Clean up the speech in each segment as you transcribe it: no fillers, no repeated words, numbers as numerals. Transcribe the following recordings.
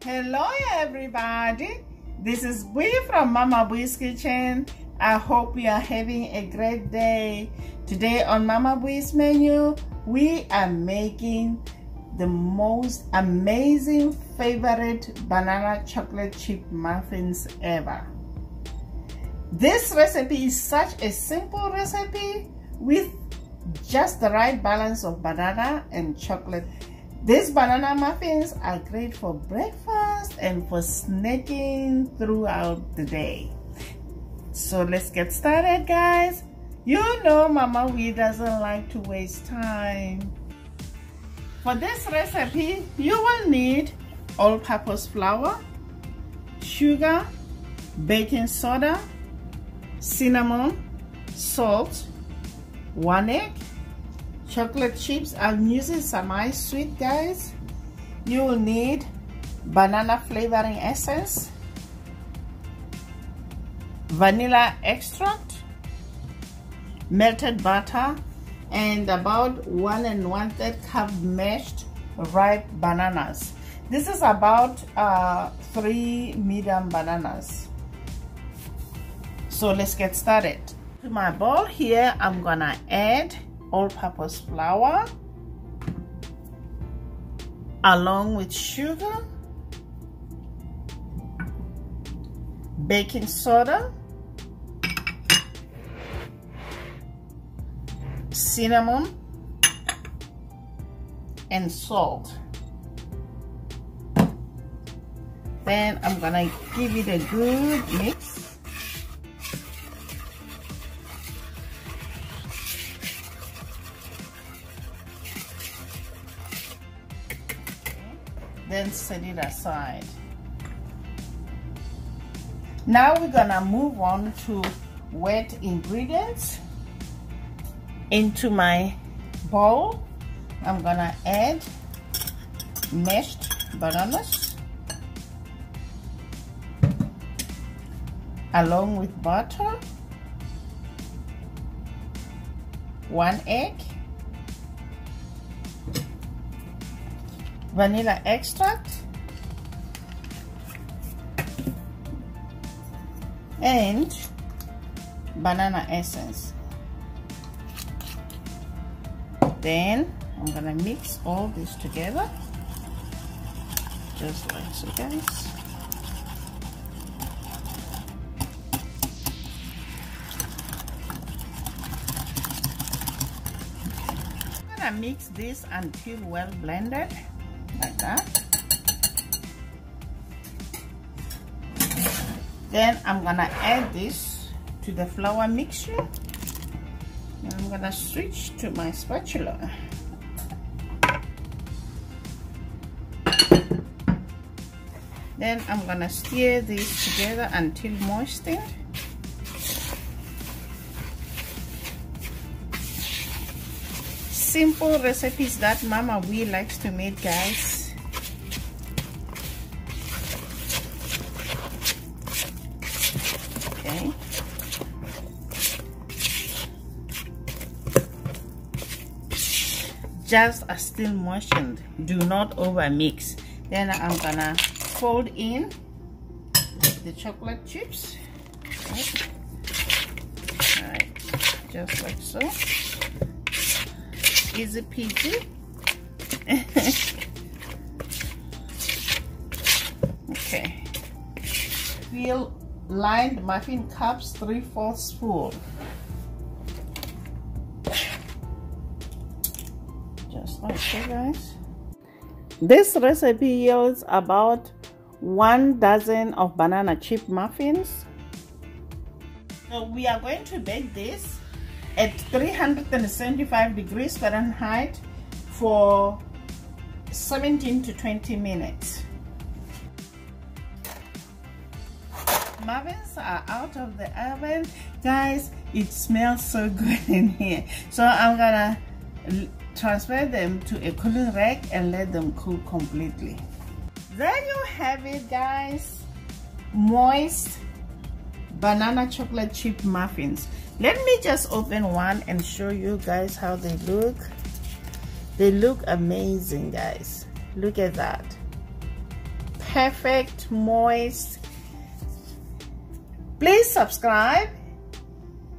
Hello everybody, this is Bui from Mama Bui's Kitchen. I hope you are having a great day. Today on Mama Bui's menu, we are making the most amazing favorite banana chocolate chip muffins ever. This recipe is such a simple recipe with just the right balance of banana and chocolate. These banana muffins are great for breakfast and for snacking throughout the day. So let's get started, guys. You know Mama Bui doesn't like to waste time. For this recipe, you will need all-purpose flour, sugar, baking soda, cinnamon, salt, 1 egg, chocolate chips. I'm using semisweet, guys. You will need banana flavoring essence, vanilla extract, melted butter, and about 1 1/3 cup mashed ripe bananas. This is about 3 medium bananas. So let's get started. To my bowl here, I'm gonna add all-purpose flour along with sugar, baking soda, cinnamon, and salt. Then I'm gonna give it a good mix. Then set it aside. Now we're gonna move on to wet ingredients. Into my bowl, I'm gonna add mashed bananas along with butter, 1 egg, vanilla extract, and banana essence. Then I'm gonna mix all this together, just like so, guys. I'm gonna mix this until well blended. Like that. Then I'm gonna add this to the flour mixture, and I'm gonna switch to my spatula. Then I'm gonna stir this together until moistened. Simple recipes that Mama Bui likes to make, guys. Okay. Just as still moistened. Do not over mix. Then I'm gonna fold in the chocolate chips. Right. Alright, just like so. Easy peasy. Okay. Fill lined muffin cups 3/4 full. Just like so, guys. This recipe yields about 1 dozen of banana chip muffins. So we are going to bake this at 375 degrees Fahrenheit for 17 to 20 minutes. Muffins are out of the oven, guys. It smells so good in here. So I'm gonna transfer them to a cooling rack and let them cool completely. There you have it, guys. Moist banana chocolate chip muffins. Let me just open one and show you guys how they look. They look amazing, guys. Look at that. perfect, moist. Please subscribe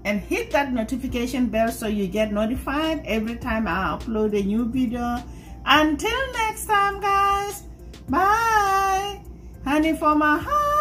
and hit that notification bell so you get notified every time I upload a new video. Until next time, guys. Bye. Honey for my heart.